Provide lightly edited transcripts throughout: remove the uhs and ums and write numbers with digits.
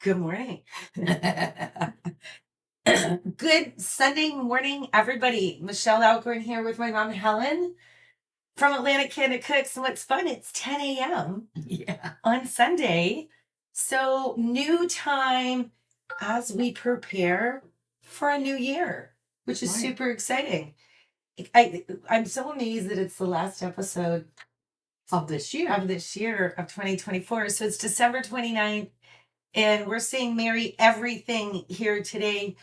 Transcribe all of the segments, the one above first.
Good morning. Good Sunday morning, everybody. Michelle Alcorn here with my mom, Helen, from Atlantic Canada Cooks. And what's fun, it's 10 a.m. On Sunday. So, new time as we prepare for a new year, which is super exciting. I'm so amazed that it's the last episode Of this year. of 2024. So, it's December 29th. And we're saying Merry everything here today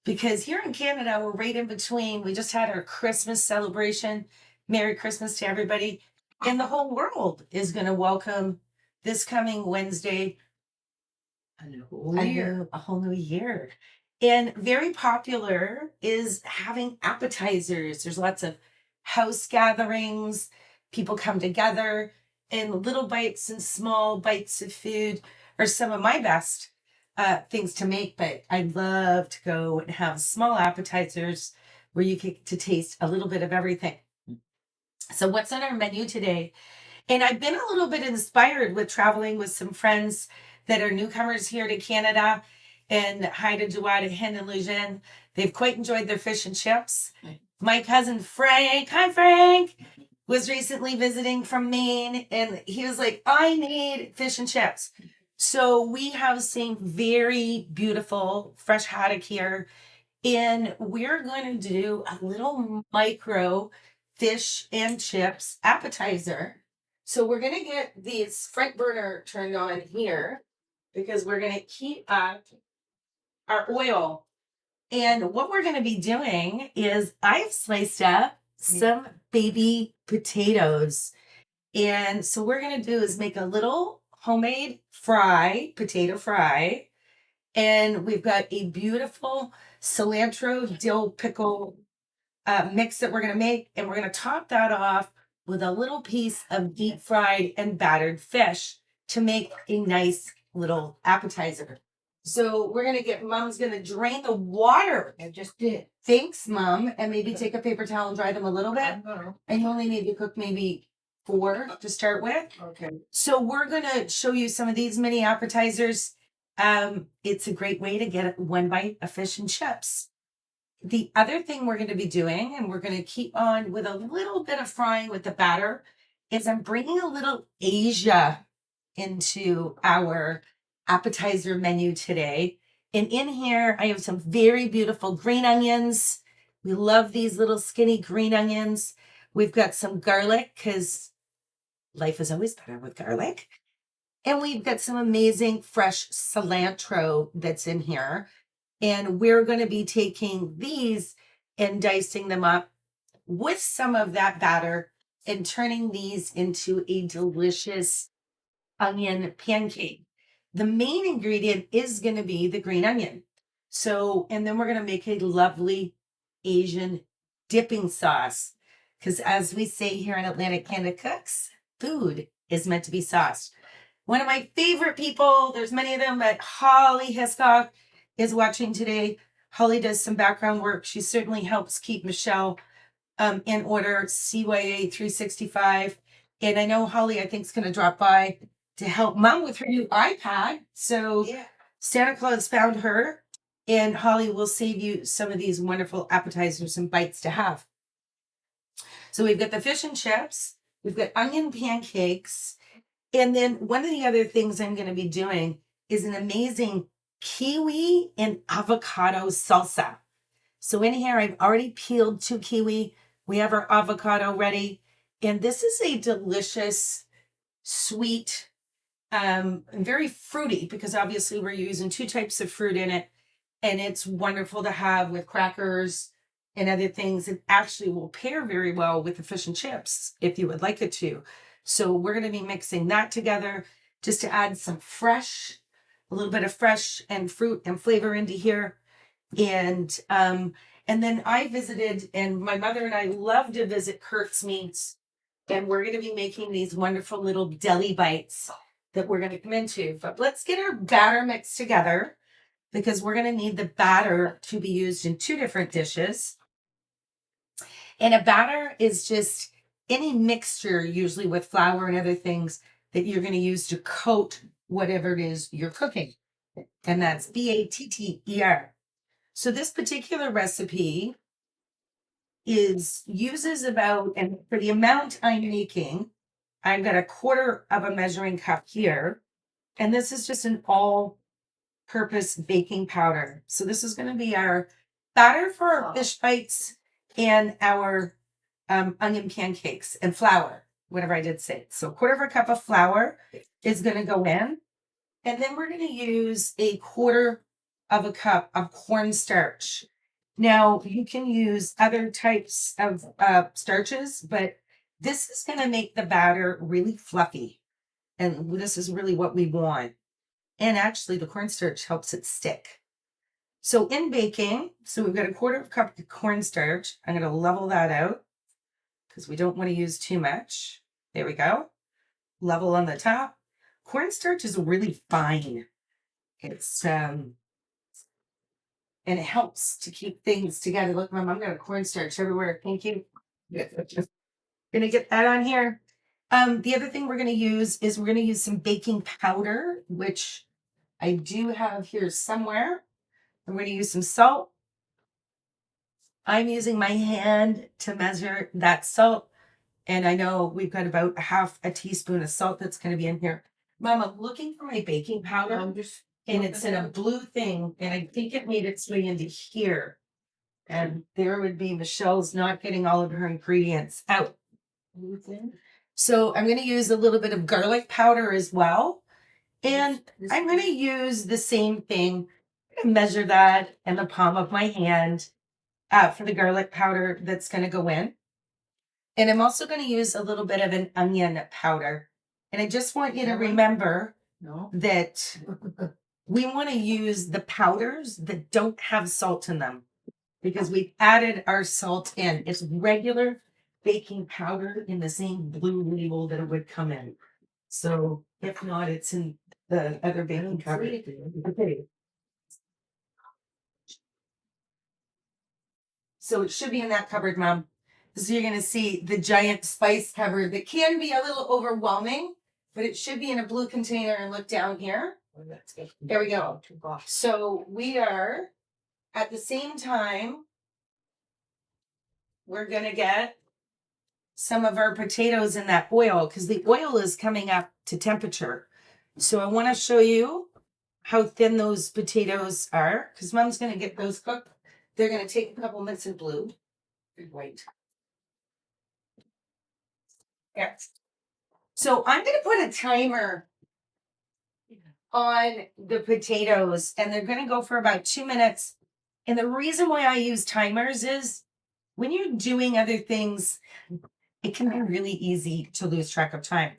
because here in Canada, we're right in between. We just had our Christmas celebration. Merry Christmas to everybody. And the whole world is going to welcome this coming Wednesday A whole new year. And very popular is having appetizers. There's lots of house gatherings. People come together, and little bites and small bites of food are some of my best things to make. But I love to go and have small appetizers where you get to taste a little bit of everything. So what's on our menu today? And I've been a little bit inspired with traveling with some friends that are newcomers here to Canada. And hi to Joanne, Hen, and Lujan. They've quite enjoyed their fish and chips. My cousin Frank, hi Frank, was recently visiting from Maine, and he was like, I need fish and chips. So we have some very beautiful fresh haddock here, and we're going to do a little micro fish and chips appetizer. So we're going to get this front burner turned on here because we're going to heat up our oil. And what we're going to be doing is I've sliced up some baby potatoes. And so what we're going to do is make a little homemade potato fry. And we've got a beautiful cilantro dill pickle mix that we're going to make. And we're going to top that off with a little piece of deep fried and battered fish to make a nice little appetizer. So we're going to Mom's going to drain the water. I just did. Thanks, Mom. And maybe take a paper towel and dry them a little bit. And you only need to cook maybe 4 to start with. Okay. So we're going to show you some of these mini appetizers. It's a great way to get one bite of fish and chips. The other thing we're going to be doing, and we're going to keep on with a little bit of frying with the batter, is I'm bringing a little Asia into our appetizer menu today. And in here, I have some very beautiful green onions. We love these little skinny green onions. We've got some garlic because life is always better with garlic. And we've got some amazing fresh cilantro that's in here. And we're going to be taking these and dicing them up with some of that batter and turning these into a delicious onion pancake. The main ingredient is going to be the green onion. So, and then we're going to make a lovely Asian dipping sauce. Because as we say here in Atlantic Canada Cooks, food is meant to be sauced. One of my favorite people, there's many of them, but Holly Hiscock is watching today. Holly does some background work. She certainly helps keep Michelle in order, CYA 365. And I know Holly, I think, is going to drop by to help Mom with her new iPad. So Santa Claus found her, and Holly will save you some of these wonderful appetizers and bites to have. So we've got the fish and chips. We've got onion pancakes. And then one of the other things I'm going to be doing is an amazing kiwi and avocado salsa. So in here, I've already peeled 2 kiwi. We have our avocado ready. And this is a delicious, sweet, and very fruity, because obviously we're using 2 types of fruit in it. And it's wonderful to have with crackers and other things. It actually will pair very well with the fish and chips if you would like it to. So we're going to be mixing that together just to add some fresh, a little bit of fresh and fruit and flavor into here. And then I visited, and my mother and I love to visit Kurt's Meats. And we're going to be making these wonderful little deli bites that we're going to come into. But let's get our batter mixed together, because we're going to need the batter to be used in 2 different dishes. And a batter is just any mixture, usually with flour and other things, that you're going to use to coat whatever it is you're cooking. and that's Batter. So this particular recipe uses about, and for the amount I'm making, I've got a quarter of a measuring cup here, and this is just an all-purpose baking powder. So this is going to be our batter for our fish bites and our onion pancakes and flour, whatever I did say. So a quarter of a cup of flour is going to go in, and then we're going to use a quarter of a cup of cornstarch. Now, you can use other types of starches, but this is going to make the batter really fluffy. And this is really what we want. And actually, the cornstarch helps it stick. So in baking, so we've got a quarter of a cup of cornstarch. I'm going to level that out because we don't want to use too much. There we go. Level on the top. Cornstarch is really fine. It's and it helps to keep things together. Look, Mom, I've got a cornstarch everywhere. Thank you. Gonna get that on here. The other thing we're gonna use is we're gonna use some baking powder, which I do have here somewhere. I'm gonna use some salt. I'm using my hand to measure that salt. And I know we've got about half a teaspoon of salt that's gonna be in here. Mom, I'm looking for my baking powder. And it's in a blue thing, and I think it made its way into here. And there would be Michelle's not getting all of her ingredients out. So I'm going to use a little bit of garlic powder as well. And I'm going to use the same thing. I'm going to measure that in the palm of my hand for the garlic powder that's going to go in. And I'm also going to use a little bit of an onion powder. And I just want you to remember that we want to use the powders that don't have salt in them because we've added our salt in. It's regular baking powder in the same blue label that it would come in. So if not, it's in the other baking powder. Okay. So it should be in that cupboard, Mom. So you're going to see the giant spice cupboard that can be a little overwhelming, but it should be in a blue container. And look down here. There we go. So we are at the same time, we're going to get some of our potatoes in that oil because the oil is coming up to temperature. So I want to show you how thin those potatoes are because Mom's going to get those cooked. They're going to take a couple minutes in blue and white. Yes. So I'm going to put a timer on the potatoes and they're going to go for about 2 minutes. And the reason why I use timers is when you're doing other things, it can be really easy to lose track of time.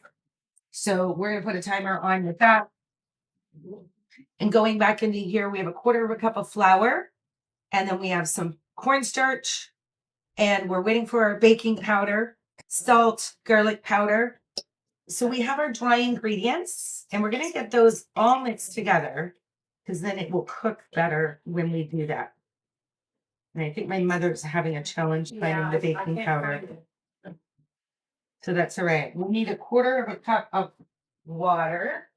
So we're going to put a timer on with that. And going back into here, we have a quarter of a cup of flour. And then we have some cornstarch. And we're waiting for our baking powder, salt, garlic powder. So we have our dry ingredients. And we're going to get those all mixed together because then it will cook better when we do that. And I think my mother's having a challenge finding the baking powder. So that's all right. We need a quarter of a cup of water.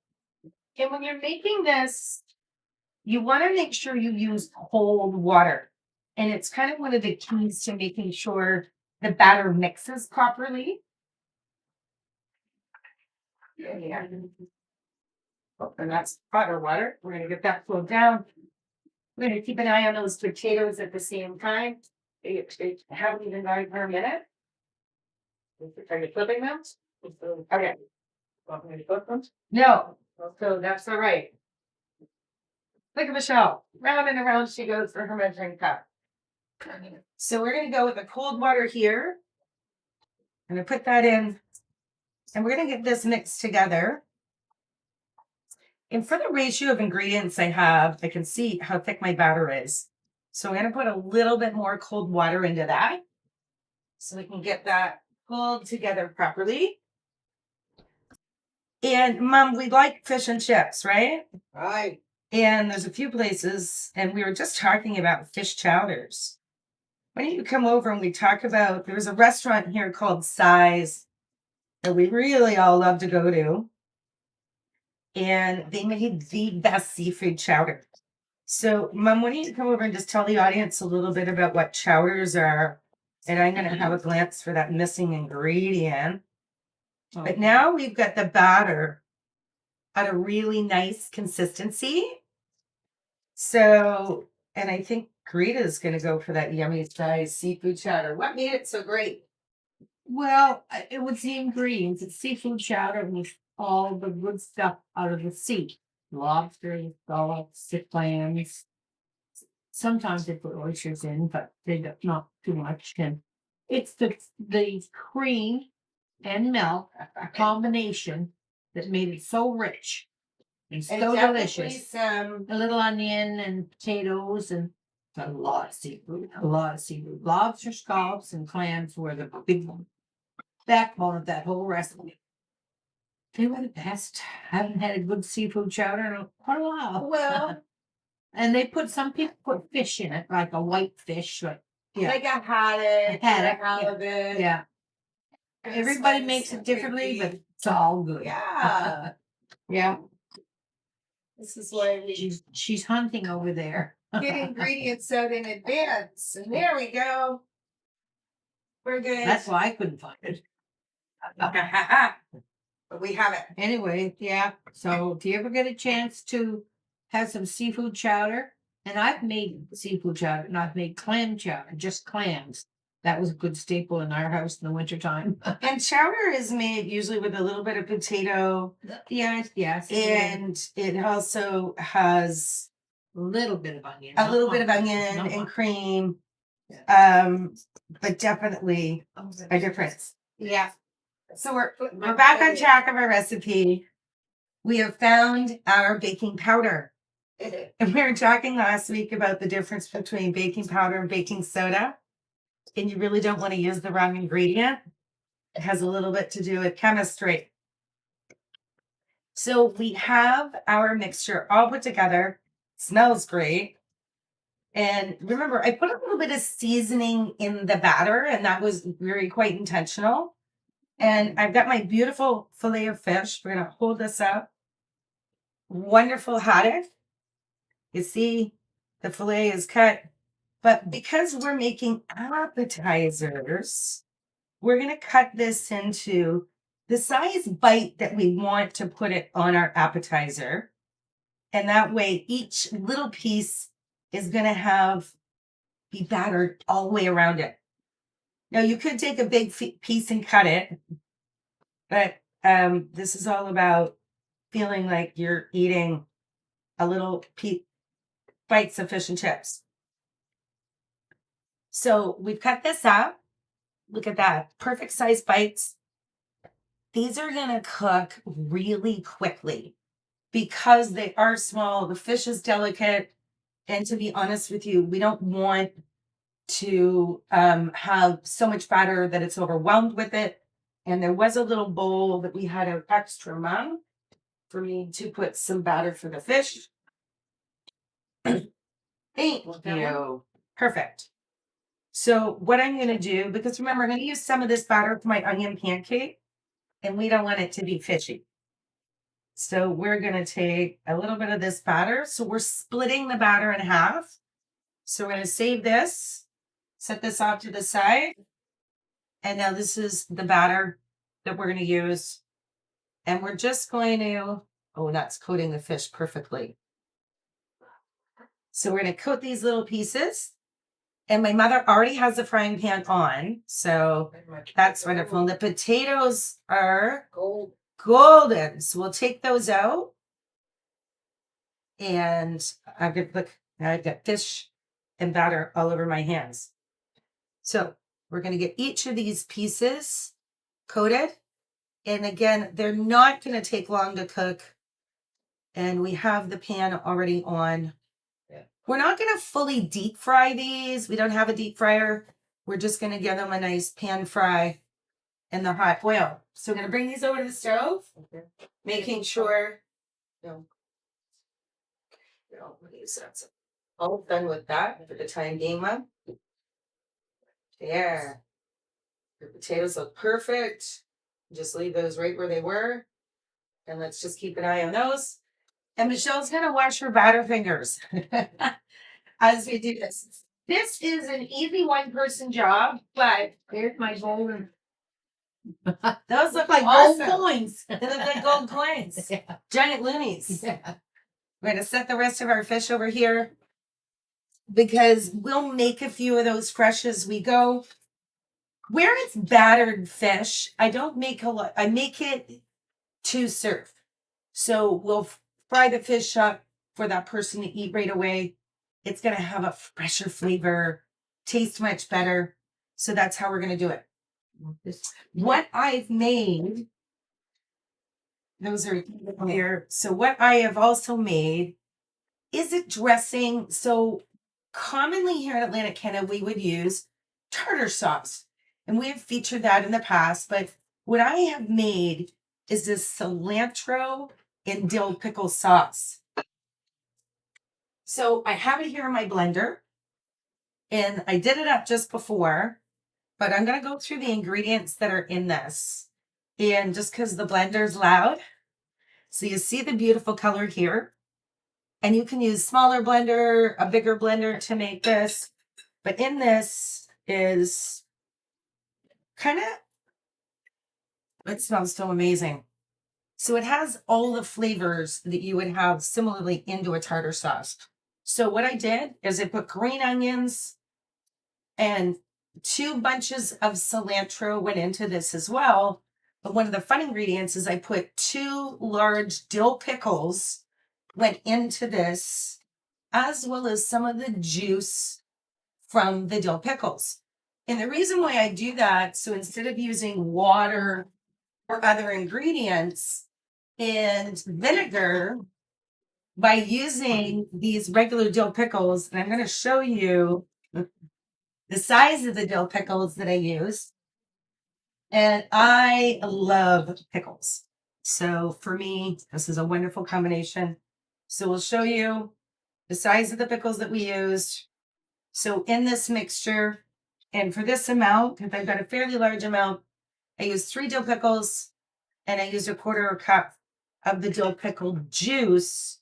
And when you're making this, you want to make sure you use cold water. And it's kind of one of the keys to making sure the batter mixes properly. Yeah. Oh, and that's butter water. We're going to get that flowed down. We're going to keep an eye on those potatoes at the same time. They haven't even died for a minute. Are you flipping them? Okay. Want me to flip them? No. So that's all right. Look at Michelle. Round and around she goes for her measuring cup. So we're going to go with the cold water here. I'm going to put that in. And we're going to get this mixed together. And for the ratio of ingredients I have, I can see how thick my batter is. So I'm going to put a little bit more cold water into that so we can get that pulled together properly. And Mom, we like fish and chips, right? Right. And there's a few places, and we were just talking about fish chowders. Why don't you come over and we talk about, there's a restaurant here called Size that we really all love to go to. and they made the best seafood chowder. So, Mom, why don't you come over and just tell the audience a little bit about what chowders are? And I'm going to have a glance for that missing ingredient. But now we've got the batter at a really nice consistency. So, and I think Greta's going to go for that yummy size seafood chowder. What made it so great? Well, it was the ingredients. It's seafood chowder with all the good stuff out of the sea. Lobsters, scallops, clams. Sometimes they put oysters in, but they don't, not too much. And it's the cream and milk, a combination that made it so rich and so delicious. Some A little onion and potatoes and a lot of seafood. A lot of seafood. Lobster, scallops, and clams were the big backbone of that whole recipe. They were the best. I haven't had a good seafood chowder in quite a while. well, And they put some people put fish in it, like a white fish. Like, like a haddock, Haddock, or a halibut. yeah. And Everybody spice makes it and differently, creepy. but it's all good. Yeah. Yeah. This is why we She's hunting over there. get ingredients out in advance. And there we go. We're good. That's why I couldn't find it. But we have it. Anyway, yeah. So if you ever get a chance to have some seafood chowder, and I've made seafood chowder, and I've made clam chowder, just clams. That was a good staple in our house in the wintertime. And chowder is made usually with a little bit of potato. Yes. And it also has a little bit of onion. a little bit of onion not and much. cream. Yeah. But definitely a difference. Yeah. So we're back on track of our recipe. We have found our baking powder. And we were talking last week about the difference between baking powder and baking soda. And you really don't want to use the wrong ingredient. It has a little bit to do with chemistry. So we have our mixture all put together. Smells great. And remember, I put a little bit of seasoning in the batter, and that was very quite intentional. And I've got my beautiful fillet of fish. We're going to hold this up. Wonderful haddock. You see, the fillet is cut. But because we're making appetizers, we're going to cut this into the size bite that we want to put it on our appetizer. And that way, each little piece is going to be battered all the way around it. Now, you could take a big piece and cut it, but this is all about feeling like you're eating a little bites of fish and chips. So we've cut this up. Look at that. Perfect size bites. These are going to cook really quickly because they are small. The fish is delicate. And to be honest with you, we don't want to have so much batter that it's overwhelmed with it. And there was a little bowl that we had an extra amount for me to put some batter for the fish. Thank you. Perfect. So what I'm going to do, because remember, I'm going to use some of this batter for my onion pancake, and we don't want it to be fishy. So we're going to take a little bit of this batter. So we're splitting the batter in half. So we're going to save this, set this off to the side. And now this is the batter that we're going to use. And we're just going to, oh, that's coating the fish perfectly. So we're going to coat these little pieces. And my mother already has the frying pan on. So that's wonderful. And the potatoes are golden. So we'll take those out. And I've got fish and batter all over my hands. So we're going to get each of these pieces coated. And again, they're not going to take long to cook. And we have the pan already on. We're not going to fully deep fry these. We don't have a deep fryer. We're just going to give them a nice pan fry in the hot oil. So we're going to bring these over to the stove, making sure. That's all done with that for the time being, Mom. There. The potatoes look perfect. Just leave those right where they were. And let's just keep an eye on those. And Michelle's gonna wash her batter fingers as we do this. This is an easy one-person job, but Here's my golden. those look like Gold gold coins. They look like gold coins. Yeah. Giant loonies. Yeah. We're gonna set the rest of our fish over here because we'll make a few of those fresh as we go. Where it's battered fish, I don't make a lot. I make it to serve. So we'll fry the fish up for that person to eat right away. It's going to have a fresher flavor, taste much better. So that's how we're going to do it. What I've made, those are here. So what I have also made is a dressing. So commonly here in Atlantic Canada, we would use tartar sauce. And we have featured that in the past. But what I have made is this cilantro and dill pickle sauce. So I have it here in my blender. And I did it up just before. But I'm going to go through the ingredients that are in this. And just because the blender's loud. So you see the beautiful color here. And you can use smaller blender, a bigger blender to make this. But in this is kind of, it smells so amazing. So it has all the flavors that you would have similarly into a tartar sauce. So what I did is I put green onions and 2 bunches of cilantro went into this as well. But one of the fun ingredients is I put 2 large dill pickles went into this, as well as some of the juice from the dill pickles. And the reason why I do that, so instead of using water or other ingredients and vinegar, by using these regular dill pickles, and I'm going to show you the size of the dill pickles that I use. And I love pickles. So for me, this is a wonderful combination. So we'll show you the size of the pickles that we used. So in this mixture, and for this amount, because I've got a fairly large amount, I used 3 dill pickles and I used a 1/4 cup of the dill pickle juice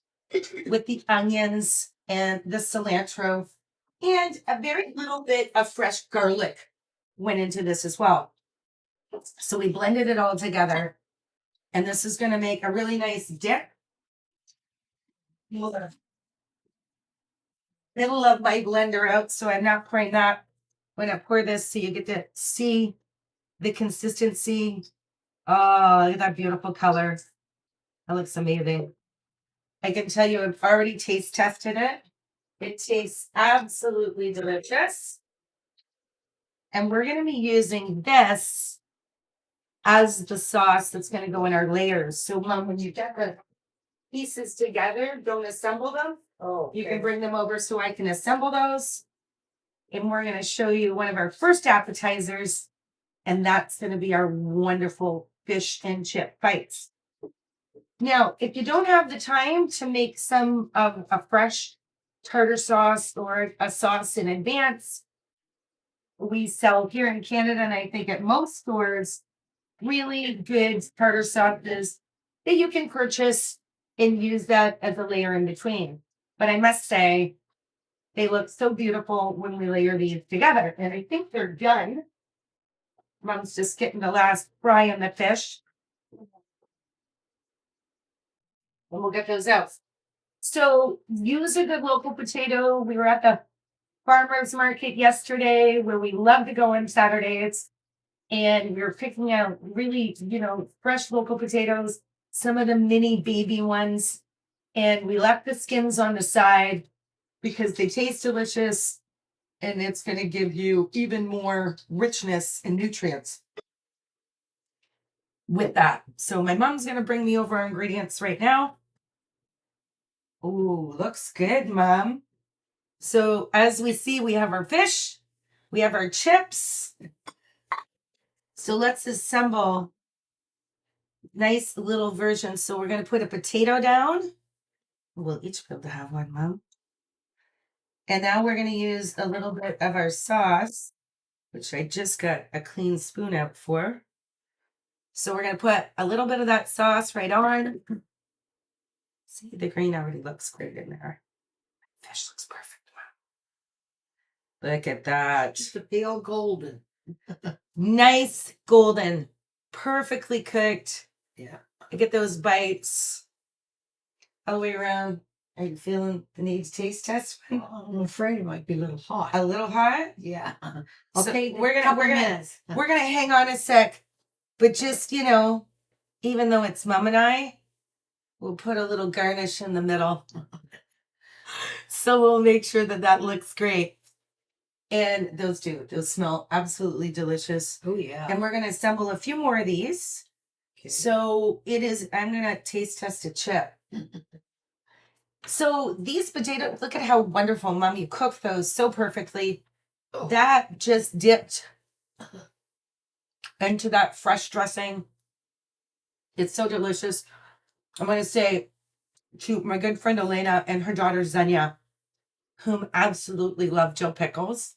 with the onions and the cilantro, and a very little bit of fresh garlic went into this as well. So we blended it all together, and this is going to make a really nice dip. Middle of my blender out, so I'm not pouring that. I'm going to pour this so you get to see the consistency. Oh, look at that beautiful color. That looks amazing. I can tell you I've already taste tested it. It tastes absolutely delicious. And we're going to be using this as the sauce that's going to go in our layers. So, Mom, when you get the pieces together, don't assemble them. Oh, okay. You can bring them over so I can assemble those. And we're going to show you one of our first appetizers. And that's going to be our wonderful fish and chip bites. Now, if you don't have the time to make some of a fresh tartar sauce or a sauce in advance, we sell here in Canada, and I think at most stores, really good tartar sauces that you can purchase and use that as a layer in between. But I must say, they look so beautiful when we layer these together. And I think they're done. Mom's just getting the last fry on the fish. And we'll get those out. So use a good local potato. We were at the farmer's market yesterday where we love to go on Saturdays. And we were picking out really, fresh local potatoes, some of the mini baby ones. And we left the skins on the side because they taste delicious. And it's going to give you even more richness and nutrients with that. So my mom's going to bring me over our ingredients right now. Ooh, looks good, Mom. So as we see, we have our fish, we have our chips. So let's assemble nice little version. So we're going to put a potato down. We'll each be able to have one, Mom. And now we're going to use a little bit of our sauce, which I just got a clean spoon out for. So we're going to put a little bit of that sauce right on. See, the green already looks great in there. Fish looks perfect. Look at that. Just a pale golden. Nice golden. Perfectly cooked. Yeah. I get those bites all the way around. Are you feeling the need to taste test? I'm afraid it might be a little hot. A little hot? Yeah. So Okay, we're gonna hang on a sec. But just, even though it's Mom and I, we'll put a little garnish in the middle. So we'll make sure that looks great. And those smell absolutely delicious. Oh yeah. And we're going to assemble a few more of these. Okay. So I'm going to taste test a chip. So these potatoes, look at how wonderful, Mom, you cooked those so perfectly. Oh. That just dipped into that fresh dressing. It's so delicious. I'm going to say to my good friend Elena and her daughter Zenya, whom absolutely love dill pickles,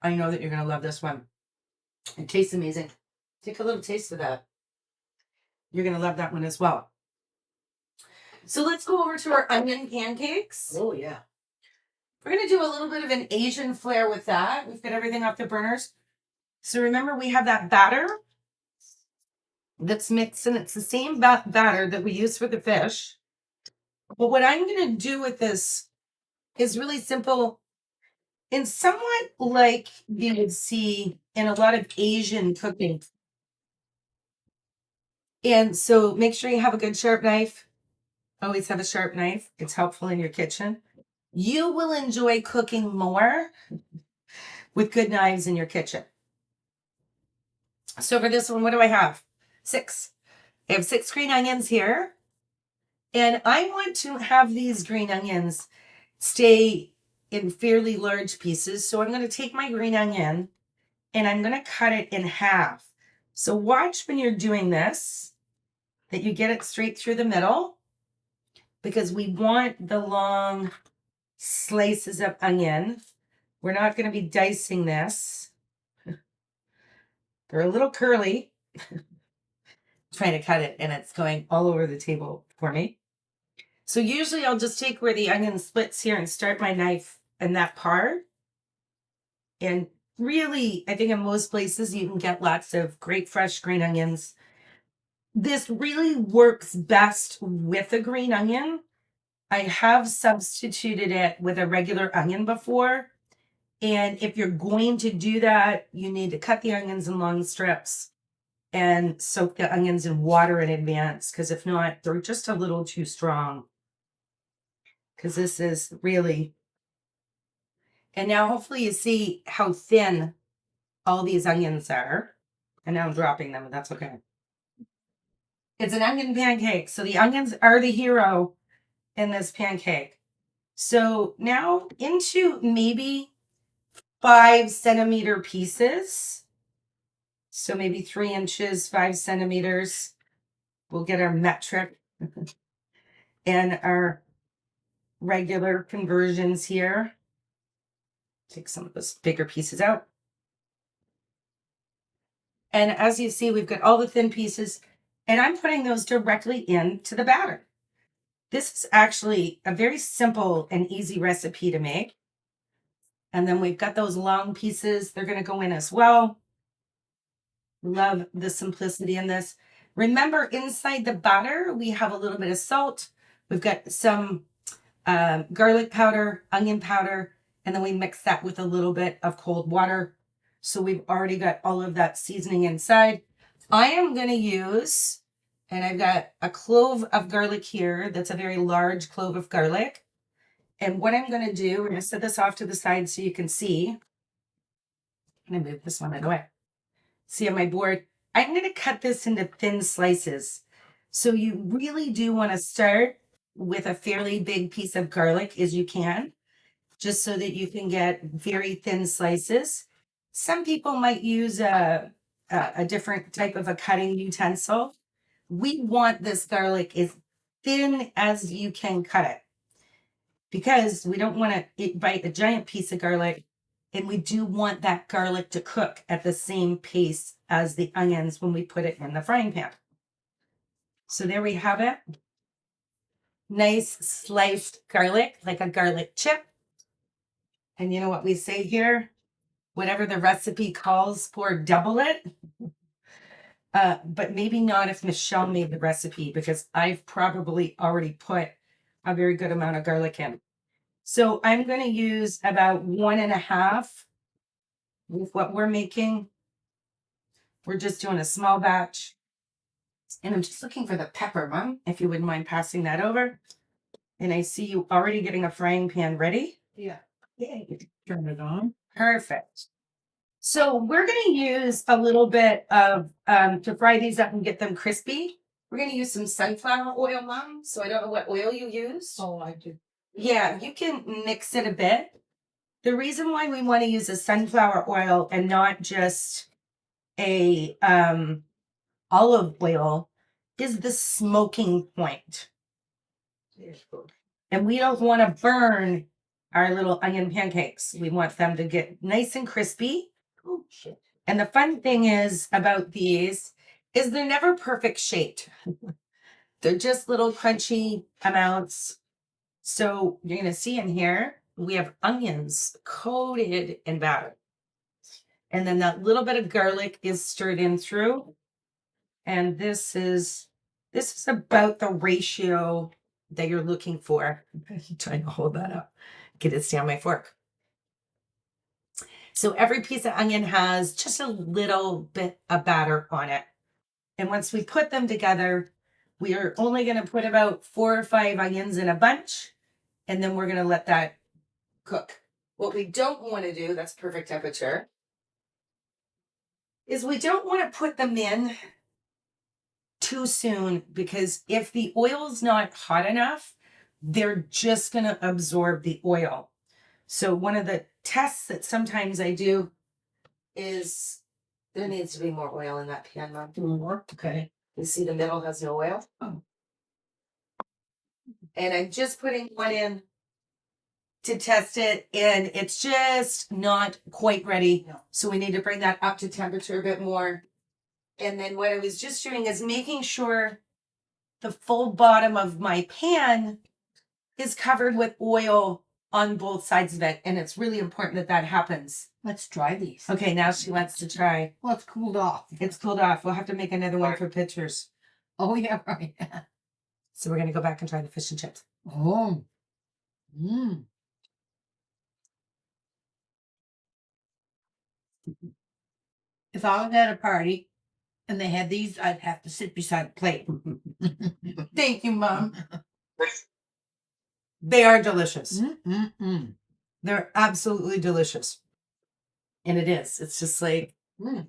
I know that you're going to love this one. It tastes amazing. Take a little taste of that. You're going to love that one as well. So let's go over to our onion pancakes. Oh yeah. We're going to do a little bit of an Asian flair with that. We've got everything off the burners. So remember, we have that batter that's mixed, and it's the same batter that we use for the fish. But what I'm going to do with this is really simple and somewhat like you would see in a lot of Asian cooking. And so make sure you have a good sharp knife. Always have a sharp knife. It's helpful in your kitchen. You will enjoy cooking more with good knives in your kitchen. So for this one, what do I have? 6. I have 6 green onions here. And I want to have these green onions stay in fairly large pieces. So I'm going to take my green onion and I'm going to cut it in half. So watch when you're doing this, that you get it straight through the middle, because we want the long slices of onion. We're not going to be dicing this. They're a little curly. Trying to cut it and it's going all over the table for me. So usually I'll just take where the onion splits here and start my knife in that part. And really, I think in most places you can get lots of great fresh green onions. This really works best with a green onion. I have substituted it with a regular onion before. And if you're going to do that, you need to cut the onions in long strips and soak the onions in water in advance, because if not, they're just a little too strong. Because this is really... And now hopefully you see how thin all these onions are. And now I'm dropping them, but that's okay. It's an onion pancake, so the onions are the hero in this pancake. So now into maybe 5-centimeter pieces. So maybe 3 inches, 5 centimeters. We'll get our metric and our regular conversions here. Take some of those bigger pieces out. And as you see, we've got all the thin pieces, and I'm putting those directly into the batter. This is actually a very simple and easy recipe to make. And then we've got those long pieces. They're going to go in as well. Love the simplicity in this. Remember, inside the batter, we have a little bit of salt. We've got some garlic powder, onion powder, and then we mix that with a little bit of cold water. So we've already got all of that seasoning inside. I am going to use, and I've got a clove of garlic here. That's a very large clove of garlic. And what I'm going to do, we're going to set this off to the side so you can see. I'm going to move this one out of the way. See on my board, I'm going to cut this into thin slices. So you really do want to start with a fairly big piece of garlic as you can, just so that you can get very thin slices. Some people might use a different type of a cutting utensil. We want this garlic as thin as you can cut it, because we don't want to bite a giant piece of garlic, and we do want that garlic to cook at the same pace as the onions when we put it in the frying pan. So there we have it. Nice sliced garlic, like a garlic chip. And you know what we say here? Whatever the recipe calls for, double it. But maybe not if Michelle made the recipe, because I've probably already put a very good amount of garlic in. So I'm going to use about 1.5 with what we're making. We're just doing a small batch. And I'm just looking for the pepper, Mom, if you wouldn't mind passing that over. And I see you already getting a frying pan ready. Yeah. Yay. Turn it on. Perfect. So we're going to use a little bit of, to fry these up and get them crispy. We're going to use some sunflower oil, Mom. So I don't know what oil you use. Oh, I did. Yeah, you can mix it a bit. The reason why we want to use a sunflower oil and not just a olive oil is the smoking point. And we don't want to burn our little onion pancakes. We want them to get nice and crispy. Oh, shit. And the fun thing is about these is they're never perfect shaped. They're just little crunchy amounts. So you're going to see in here, we have onions coated in batter. And then that little bit of garlic is stirred in through. And this is about the ratio that you're looking for. I'm trying to hold that up, get it to stay on my fork. So every piece of onion has just a little bit of batter on it. And once we put them together, we are only going to put about 4 or 5 onions in a bunch. And then we're going to let that cook. What we don't want to do, that's perfect temperature, is we don't want to put them in too soon, because if the oil's not hot enough, they're just going to absorb the oil. So one of the tests that sometimes I do is there needs to be more oil in that pan, Mom. More. Okay. You see the middle has no oil? Oh. And I'm just putting one in to test it, and it's just not quite ready. No. So we need to bring that up to temperature a bit more. And then what I was just doing is making sure the full bottom of my pan is covered with oil on both sides of it. And it's really important that that happens. Let's try these. Okay, now she wants to try. Well, it's cooled off. It's cooled off. We'll have to make another one for pictures. Oh, yeah, right. So we're going to go back and try the fish and chips. Oh. Mm. If I was at a party and they had these, I'd have to sit beside a plate. Thank you, Mom. They are delicious. Mm-mm-mm. They're absolutely delicious. And it is. It's just like,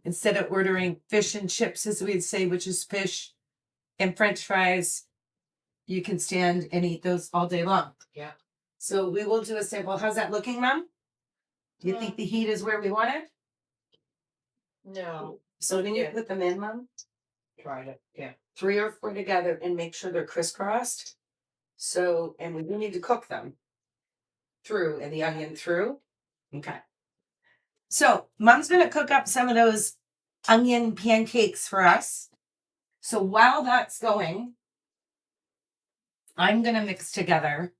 instead of ordering fish and chips, as we'd say, which is fish and French fries, you can stand and eat those all day long. Yeah. So we will do a sample. How's that looking, Mom? Do you think the heat is where we want it? No. So then you put them in, Mom? Tried it. Yeah. 3 or 4 together and make sure they're crisscrossed. So, and we do need to cook them through and the onion through. Okay. So Mom's going to cook up some of those onion pancakes for us. So while that's going, I'm going to mix together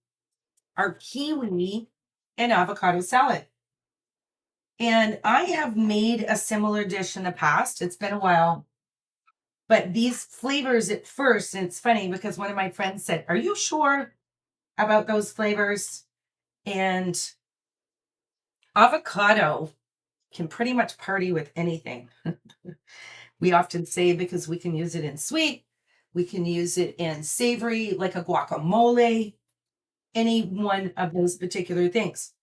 our kiwi and avocado salad. And I have made a similar dish in the past. It's been a while. But these flavors at first, and it's funny because one of my friends said, "Are you sure about those flavors?" And avocado can pretty much party with anything. We often say because we can use it in sweet, we can use it in savory, like a guacamole, any one of those particular things.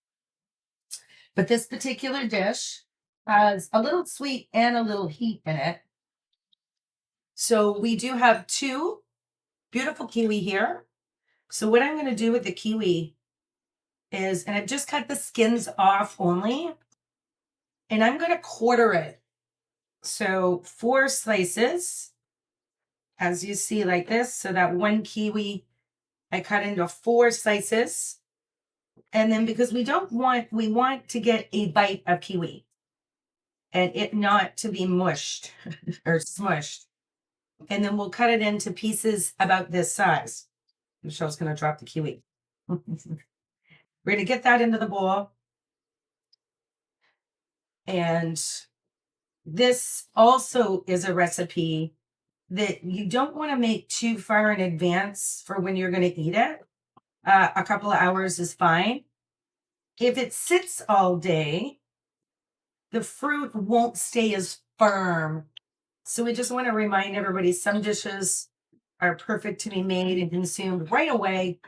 But this particular dish has a little sweet and a little heat in it. So we do have 2 beautiful kiwi here. So what I'm going to do with the kiwi is, and I've just cut the skins off only, and I'm going to quarter it. So 4 slices, as you see, like this. So that 1 kiwi, I cut into 4 slices. And then because we want to get a bite of kiwi. and it not to be mushed or smushed. And then we'll cut it into pieces about this size. Michelle's going to drop the kiwi. We're going to get that into the bowl. And this also is a recipe that you don't want to make too far in advance for when you're going to eat it. A couple of hours is fine. If it sits all day, the fruit won't stay as firm. So we just want to remind everybody some dishes are perfect to be made and consumed right away.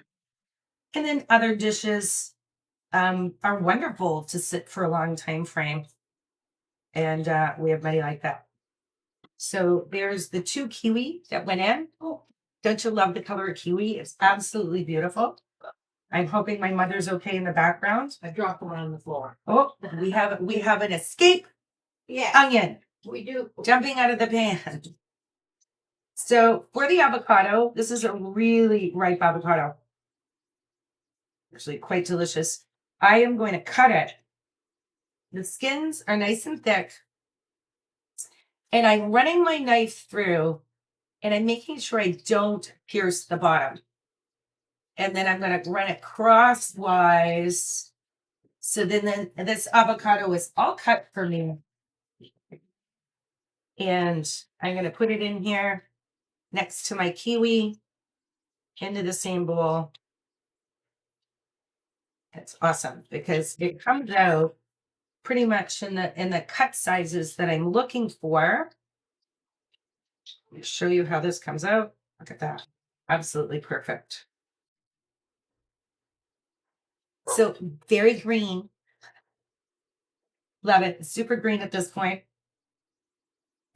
And then other dishes are wonderful to sit for a long time frame. And we have many like that. So there's the 2 kiwi that went in. Oh, don't you love the color of kiwi? It's absolutely beautiful. I'm hoping my mother's okay in the background. I dropped one on the floor. Oh, we have an escape Yeah, onion we do. jumping out of the pan. So for the avocado, this is a really ripe avocado. Actually quite delicious. I am going to cut it. The skins are nice and thick. And I'm running my knife through and I'm making sure I don't pierce the bottom. And then I'm going to run it crosswise. So then this avocado is all cut for me. And I'm going to put it in here next to my kiwi into the same bowl. That's awesome because it comes out pretty much in the cut sizes that I'm looking for. Let me show you how this comes out. Look at that. Absolutely perfect. So very green. Love it. Super green at this point.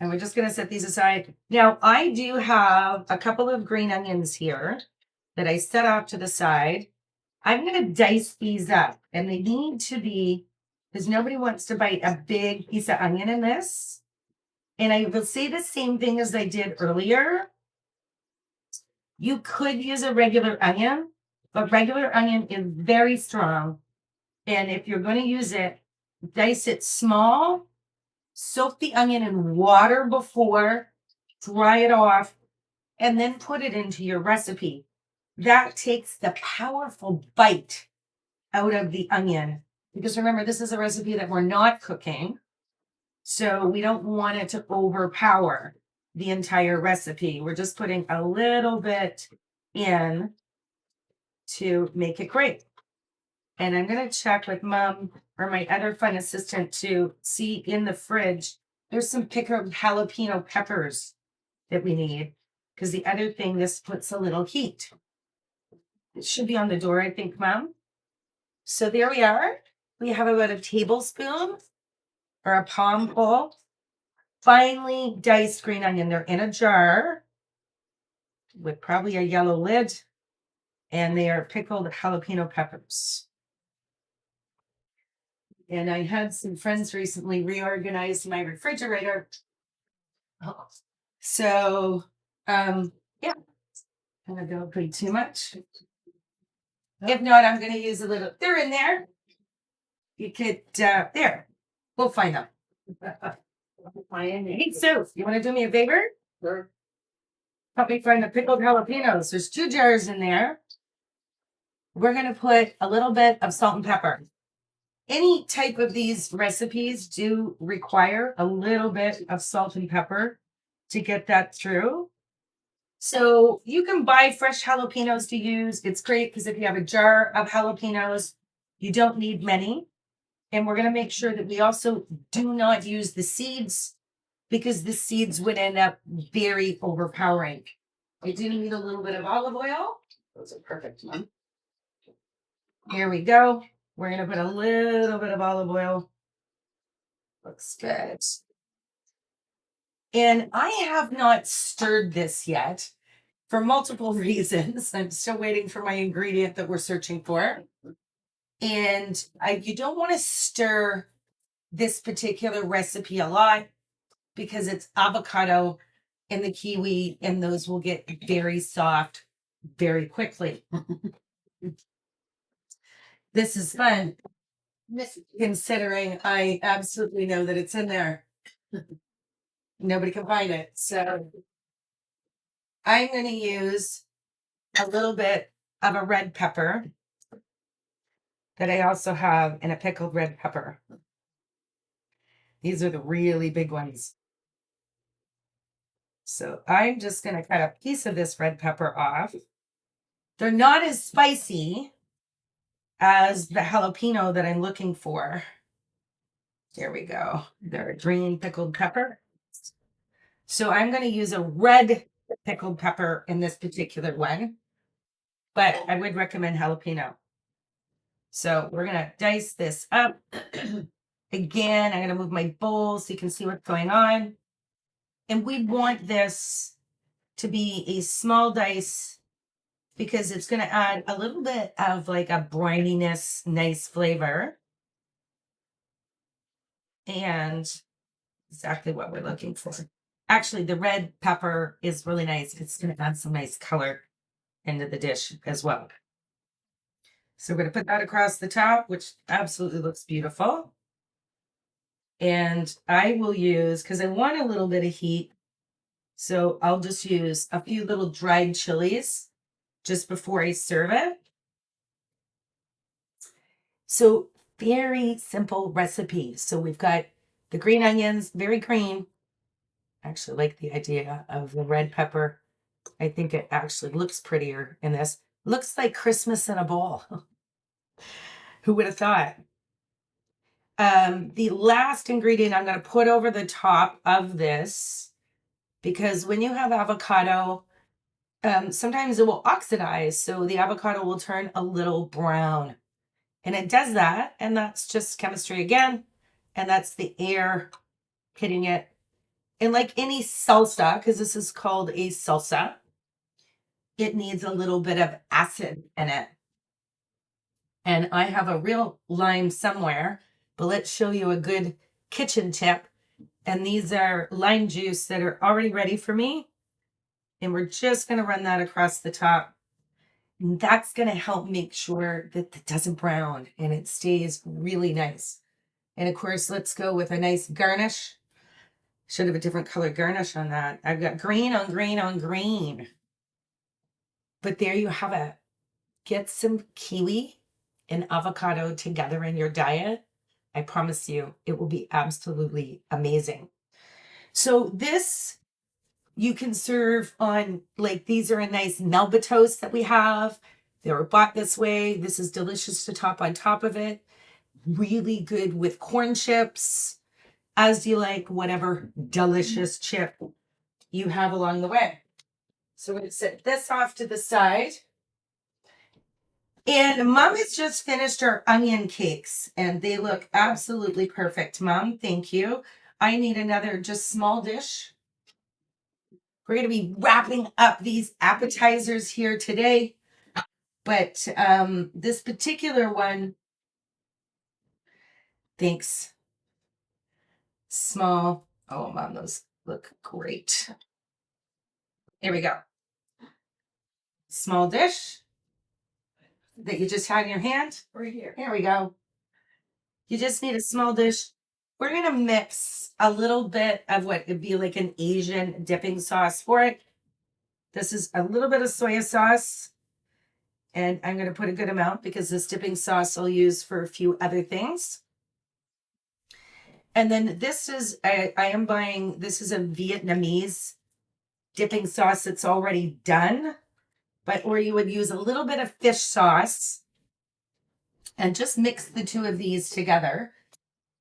And we're just going to set these aside. Now, I do have a couple of green onions here that I set off to the side. I'm going to dice these up. And they need to be, because nobody wants to bite a big piece of onion in this. And I will say the same thing as I did earlier. You could use a regular onion, but regular onion is very strong. And if you're going to use it, dice it small, soak the onion in water before, dry it off, and then put it into your recipe. That takes the powerful bite out of the onion. Because remember, this is a recipe that we're not cooking. So we don't want it to overpower the entire recipe. We're just putting a little bit in to make it great. And I'm going to check with Mom or my other fun assistant to see in the fridge. There's some pickled jalapeno peppers that we need. Because the other thing, this puts a little heat. It should be on the door, I think, Mom. So there we are. We have about a tablespoon or a palm full finely diced green onion. They're in a jar with probably a yellow lid, and they are pickled jalapeno peppers. And I had some friends recently reorganize my refrigerator. So, yeah, I'm gonna don't put too much. If not, I'm gonna use a little. They're in there. You could there. We'll find them. Hey, Sue, you want to do me a favor? Sure. Help me find the pickled jalapenos. There's 2 jars in there. We're going to put a little bit of salt and pepper. Any type of these recipes do require a little bit of salt and pepper to get that through. So you can buy fresh jalapenos to use. It's great because if you have a jar of jalapenos, you don't need many. And we're going to make sure that we also do not use the seeds because the seeds would end up very overpowering. I do need a little bit of olive oil. Those are perfect, Mom. Here we go. We're going to put a little bit of olive oil. Looks good. And I have not stirred this yet for multiple reasons. I'm still waiting for my ingredient that we're searching for. And you don't want to stir this particular recipe a lot because it's avocado and the kiwi, and those will get very soft very quickly. This is fun. considering I absolutely know that it's in there. Nobody can find it. So I'm going to use a little bit of a red pepper that I also have in a pickled red pepper. These are the really big ones. So I'm just going to cut a piece of this red pepper off. They're not as spicy as the jalapeno that I'm looking for. There we go. They're a green pickled pepper. So I'm going to use a red pickled pepper in this particular one, but I would recommend jalapeno. So we're going to dice this up. Again, I'm going to move my bowl so you can see what's going on. And we want this to be a small dice because it's going to add a little bit of like a brininess, nice flavor. And exactly what we're looking for. Actually, the red pepper is really nice. It's going to add some nice color into the dish as well. So we're going to put that across the top, which absolutely looks beautiful. And I will use, because I want a little bit of heat, so I'll just use a few little dried chilies just before I serve it. So very simple recipe. So we've got the green onions, very green. I actually like the idea of the red pepper. I think it actually looks prettier in this. Looks like Christmas in a bowl. Who would have thought? The last ingredient I'm going to put over the top of this, because when you have avocado, sometimes it will oxidize. So the avocado will turn a little brown. And it does that. And that's just chemistry again. And that's the air hitting it. And like any salsa, because this is called a salsa, it needs a little bit of acid in it. And I have a real lime somewhere, but let's show you a good kitchen tip. And these are lime juice that are already ready for me. And we're just going to run that across the top. And that's going to help make sure that it doesn't brown and it stays really nice. And of course, let's go with a nice garnish. Should have a different color garnish on that. I've got green on green on green. But there you have it. Get some kiwi and avocado together in your diet. I promise you, it will be absolutely amazing. So this you can serve on, like, these are a nice Melba toast that we have. They were bought this way. This is delicious to top on top of it. Really good with corn chips, as you like, whatever delicious chip you have along the way. So we're going to set this off to the side. And Mom has just finished her onion cakes and they look absolutely perfect. Mom, thank you. I need another just small dish. We're going to be wrapping up these appetizers here today. But this particular one, thanks. Small. Oh, Mom, those look great. Here we go. Small dish that you just had in your hand. Right here. Here we go. You just need a small dish. We're going to mix a little bit of what would be like an Asian dipping sauce for it. This is a little bit of soy sauce. And I'm going to put a good amount because this dipping sauce I'll use for a few other things. And then this is, I am buying, this is a Vietnamese dipping sauce that's already done. Or you would use a little bit of fish sauce and just mix the two of these together.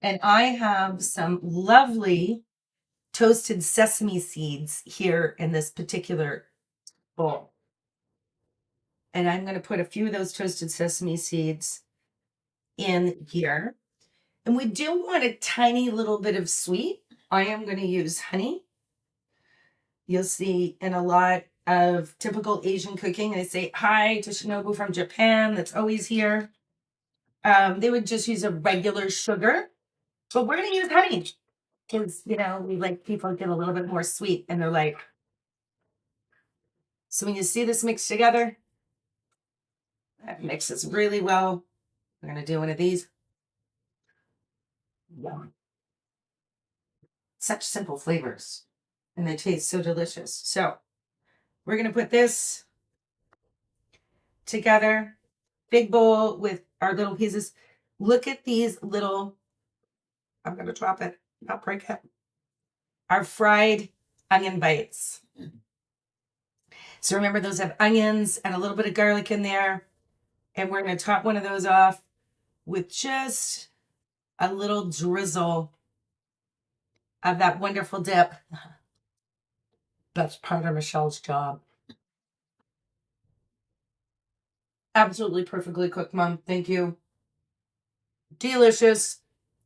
And I have some lovely toasted sesame seeds here in this particular bowl. And I'm going to put a few of those toasted sesame seeds in here. And we do want a tiny little bit of sweet. I am going to use honey. You'll see in a lot of typical Asian cooking, they say hi to Shinobu from Japan. That's always here. They would just use a regular sugar, but we're going to use honey because, you know, we like people get a little bit more sweet in their life. So when you see this mixed together, that mixes really well. We're going to do one of these. Yum. Such simple flavors, and they taste so delicious. So we're going to put this together, big bowl with our little pieces. Look at these little, I'm going to drop it, not break it. Our fried onion bites. So remember, those have onions and a little bit of garlic in there. And we're going to top one of those off with just a little drizzle of that wonderful dip. That's part of Michelle's job. Absolutely perfectly cooked, Mom. Thank you. Delicious.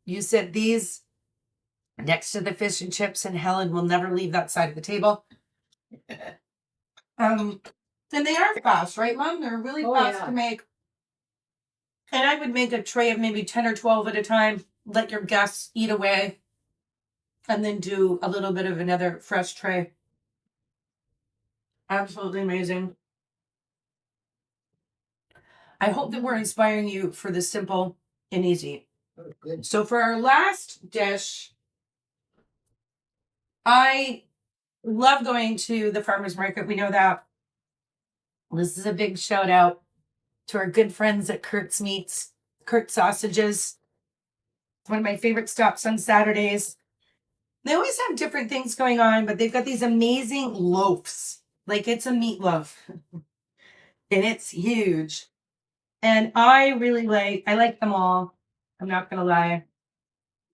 You said these next to the fish and chips, and Helen will never leave that side of the table. And they are fast, right, Mom? They're really fast to make. And I would make a tray of maybe 10 or 12 at a time. Let your guests eat away. And then do a little bit of another fresh tray. Absolutely amazing. I hope that we're inspiring you for the simple and easy. Oh, good. So for our last dish, I love going to the farmer's market. We know that. This is a big shout out to our good friends at Kurt's Meats, Kurt Sausages. It's one of my favorite stops on Saturdays. They always have different things going on, but they've got these amazing loaves. Like it's a meatloaf. And it's huge. And I like them all. I'm not going to lie.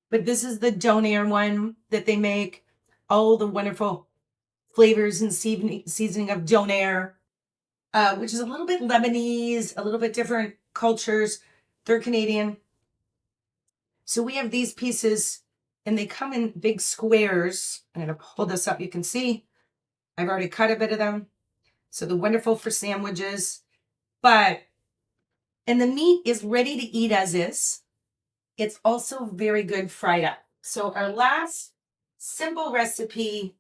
But this is the donair one that they make. All the wonderful flavors and seasoning of donair, which is a little bit Lebanese, a little bit different cultures. They're Canadian. So we have these pieces, and they come in big squares. I'm going to hold this up. You can see I've already cut a bit of them. So they're wonderful for sandwiches. And the meat is ready to eat as is. It's also very good fried up. So our last simple recipe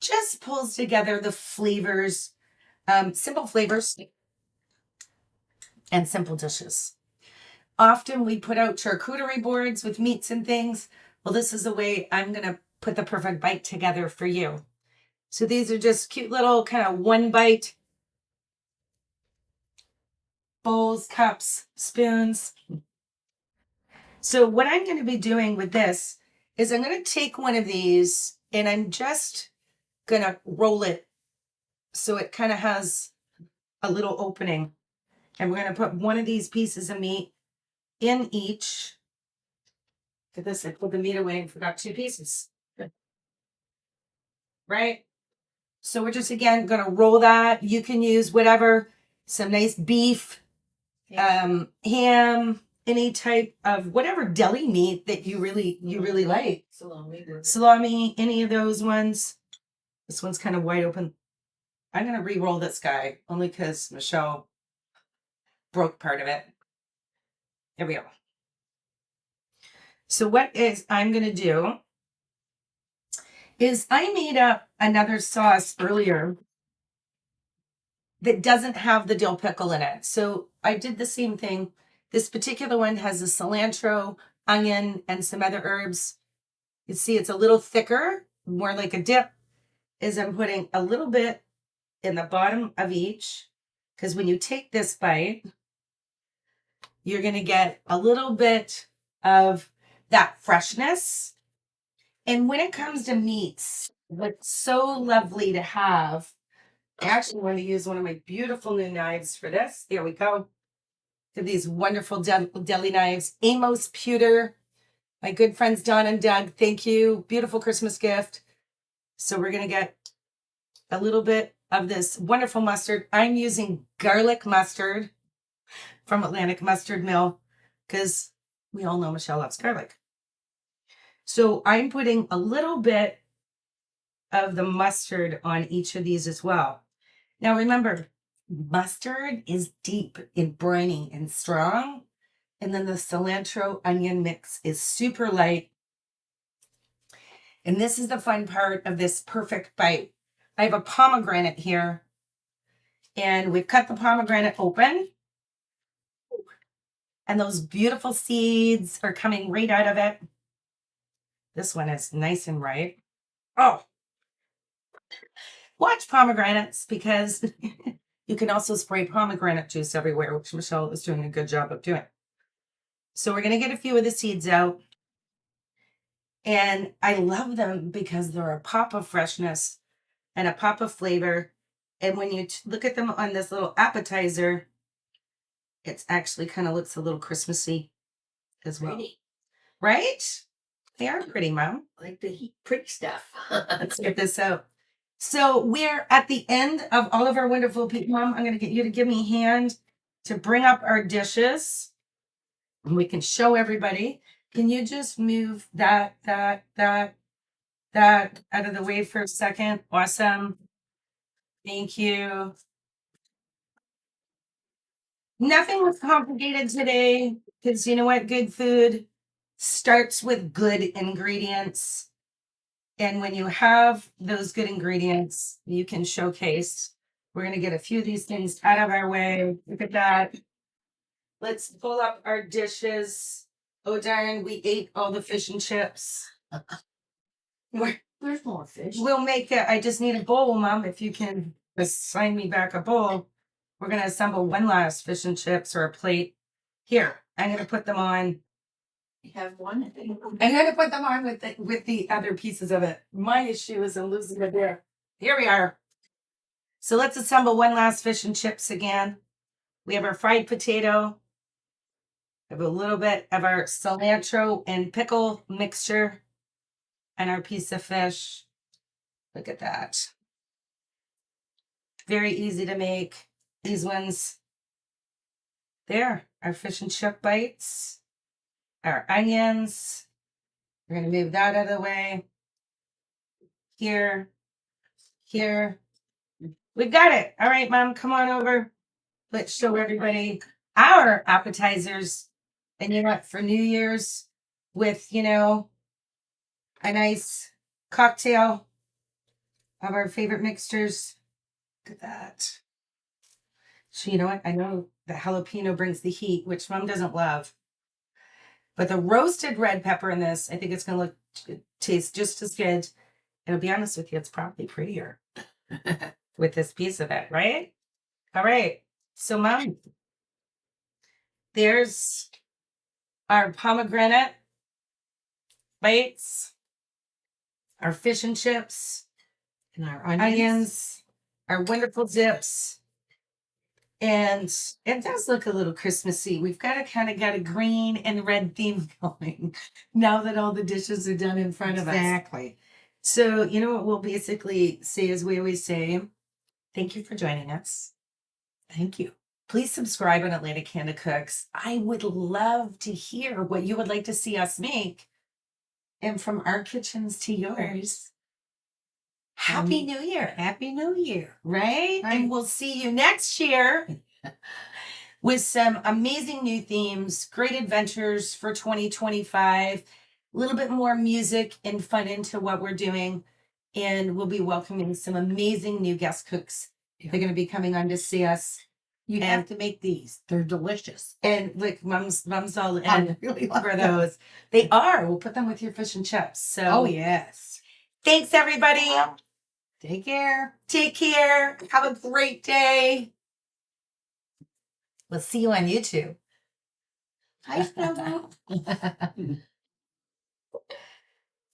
just pulls together the flavors, simple flavors and simple dishes. Often we put out charcuterie boards with meats and things. Well, this is the way I'm going to put the perfect bite together for you. So these are just cute little kind of one bite bowls, cups, spoons. So what I'm going to be doing with this is I'm going to take one of these and I'm just going to roll it so it kind of has a little opening. And we're going to put one of these pieces of meat in each. Look at this, I pulled the meat away and forgot two pieces. Right? So we're just, again, going to roll that. You can use whatever, some nice beef, ham, any type of whatever deli meat that you really like. Salami, any of those ones. This one's kind of wide open. I'm going to re-roll this guy only because Michelle broke part of it. There we go. So what I'm going to do is I made up another sauce earlier that doesn't have the dill pickle in it. So I did the same thing. This particular one has a cilantro, onion, and some other herbs. You see it's a little thicker, more like a dip, is I'm putting a little bit in the bottom of each. Because when you take this bite, you're going to get a little bit of that freshness. And when it comes to meats, what's so lovely to have, I actually want to use one of my beautiful new knives for this. There we go. These wonderful deli knives. Amos Pewter. My good friends Don and Doug, thank you. Beautiful Christmas gift. So we're going to get a little bit of this wonderful mustard. I'm using garlic mustard from Atlantic Mustard Mill because we all know Michelle loves garlic. So I'm putting a little bit of the mustard on each of these as well. Now remember, mustard is deep and briny and strong. And then the cilantro onion mix is super light. And this is the fun part of this perfect bite. I have a pomegranate here. And we've cut the pomegranate open. And those beautiful seeds are coming right out of it. This one is nice and ripe. Oh, watch pomegranates because you can also spray pomegranate juice everywhere, which Michelle is doing a good job of doing. So we're going to get a few of the seeds out. And I love them because they're a pop of freshness and a pop of flavor. And when you look at them on this little appetizer, it's actually kind of looks a little Christmassy as well. Pretty. Right? They are pretty, Mom. Like the pretty stuff. Let's get this out. So we're at the end of all of our wonderful people. Mom, I'm going to get you to give me a hand to bring up our dishes. And we can show everybody. Can you just move that out of the way for a second? Awesome. Thank you. Nothing was complicated today because you know what? Good food starts with good ingredients. And when you have those good ingredients, you can showcase. We're going to get a few of these things out of our way. Look at that. Let's pull up our dishes. Oh, darn, we ate all the fish and chips. There's more fish. We'll make it. I just need a bowl, Mom. If you can assign me back a bowl. We're going to assemble one last fish and chips or a plate. Here, I'm going to put them on. You have one. I'm going to put them on with the other pieces of it. My issue is I'm losing it there. Here we are. So let's assemble one last fish and chips again. We have our fried potato. We have a little bit of our cilantro and pickle mixture and our piece of fish. Look at that. Very easy to make. These ones. There, our fish and chip bites. Our onions. We're going to move that out of the way. Here. We've got it. All right, Mom, come on over. Let's show everybody our appetizers. And you know what? For New Year's, with, a nice cocktail of our favorite mixtures. Look at that. So you know what? I know the jalapeno brings the heat, which Mom doesn't love. But the roasted red pepper in this, I think it's going to taste just as good. And to be honest with you, it's probably prettier with this piece of it, right? All right. So, Mom, there's our pomegranate bites, our fish and chips, And our onions, our wonderful dips. And it does look a little Christmassy. We've got to kind of get a green and red theme going now that all the dishes are done in front of us. Exactly. So, you know what we'll basically say, as we always say, thank you for joining us. Thank you. Please subscribe on Atlantic Canada Cooks. I would love to hear what you would like to see us make. And from our kitchens to yours, Happy New Year. Happy New Year. Right? Right. And we'll see you next year with some amazing new themes, great adventures for 2025, a little bit more music and fun into what we're doing. And we'll be welcoming some amazing new guest cooks. Yeah. They're going to be coming on to see us. You And- have to make these. They're delicious. And look, mom's all I in really love for them. those. They are. We'll put them with your fish and chips. So Oh, yes. thanks, everybody. Take care. Take care. Have a great day. We'll see you on YouTube. Hi, Snowball.